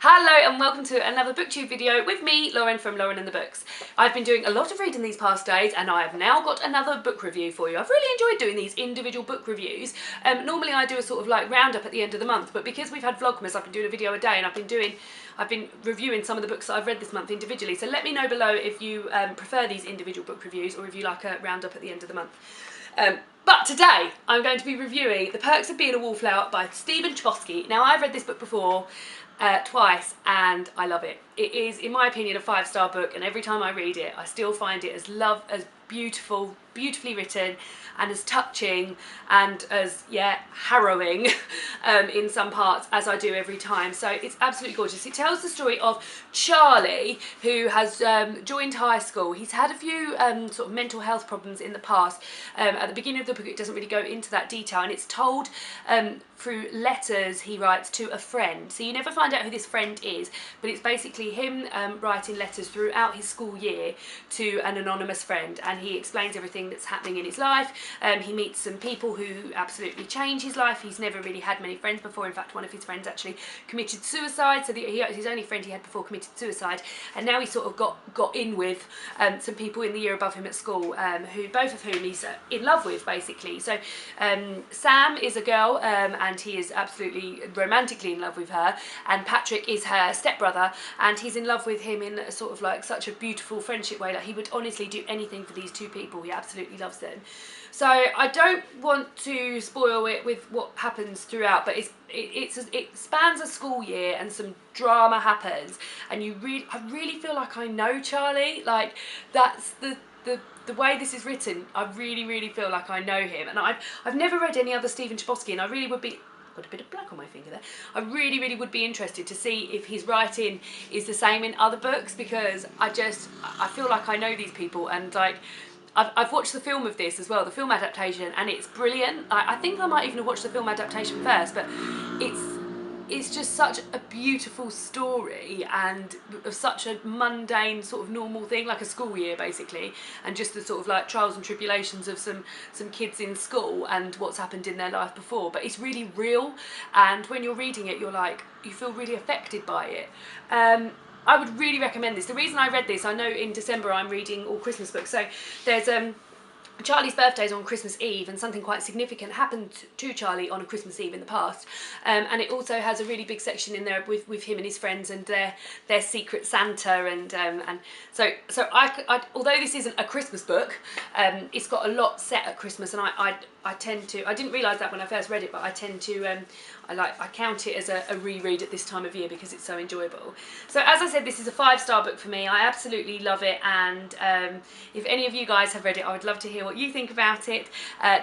Hello and welcome to another booktube video with me, Lauren from Lauren and the Books. I've been doing a lot of reading these past days and I have now got another book review for you. I've really enjoyed doing these individual book reviews. Normally I do a sort of like roundup at the end of the month, but because we've had Vlogmas, I've been doing a video a day and I've been reviewing some of the books that I've read this month individually. So let me know below if you prefer these individual book reviews or if you like a roundup at the end of the month. But today I'm going to be reviewing The Perks of Being a Wallflower by Stephen Chbosky. Now I've read this book before twice and I love it. It is, in my opinion, a 5-star book, and every time I read it I still find it as beautiful, beautifully written, and as touching and as harrowing in some parts as I do every time. So it's absolutely gorgeous. It tells the story of Charlie, who has joined high school. He's had a few sort of mental health problems in the past. At the beginning of the book it doesn't really go into that detail, and it's told through letters he writes to a friend. So you never find out who this friend is, but it's basically him writing letters throughout his school year to an anonymous friend, and he explains everything that's happening in his life. He meets some people who absolutely change his life. He's never really had many friends before. In fact, one of his friends actually committed suicide, so his only friend he had before committed suicide, and now he sort of got in with some people in the year above him at school, both of whom he's in love with, basically. So Sam is a girl, and he is absolutely romantically in love with her, and Patrick is her stepbrother, and he's in love with him in a sort of like such a beautiful friendship way. Like, he would honestly do anything for these two people. He absolutely loves them. So I don't want to spoil it with what happens throughout, but it spans a school year and some drama happens, and I really feel like I know Charlie. Like, that's the way this is written. I really feel like I know him, and I've never read any other Stephen Chbosky, and I really would be. Got a bit of black on my finger there. I really would be interested to see if his writing is the same in other books, because I feel like I know these people, and like I've watched the film of this as well, the film adaptation, and it's brilliant. I think I might even have watched the film adaptation first, but it's just such a beautiful story, and of such a mundane sort of normal thing, like a school year basically, and just the sort of like trials and tribulations of some kids in school and what's happened in their life before. But it's really real, and when you're reading it you feel really affected by it. I would really recommend this. The reason I read this, I know in December I'm reading all Christmas books, so there's Charlie's birthday's on Christmas Eve, and something quite significant happened to Charlie on a Christmas Eve in the past, and it also has a really big section in there with him and his friends and their secret Santa, and so I although this isn't a Christmas book, it's got a lot set at Christmas, and I tend to, I didn't realise that when I first read it, but I tend to I count it as a reread at this time of year because it's so enjoyable. So as I said, this is a 5-star book for me. I absolutely love it, and if any of you guys have read it, I would love to hear what you think about it.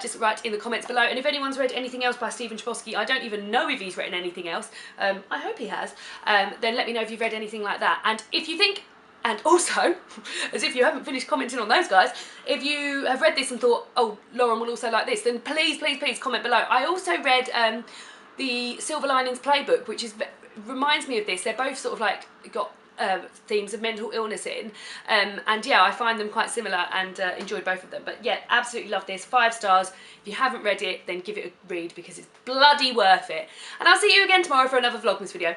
Just write in the comments below, and if anyone's read anything else by Stephen Chbosky, I don't even know if he's written anything else, I hope he has, then let me know if you've read anything like that. And if you think, and also, as if you haven't finished commenting on those guys, if you have read this and thought, oh, Lauren will also like this, then please comment below. I also read the Silver Linings Playbook, which reminds me of this. They're both sort of like got themes of mental illness in, and yeah, I find them quite similar, and enjoyed both of them. But yeah, absolutely love this. 5 stars. If you haven't read it, then give it a read because it's bloody worth it. And I'll see you again tomorrow for another Vlogmas video.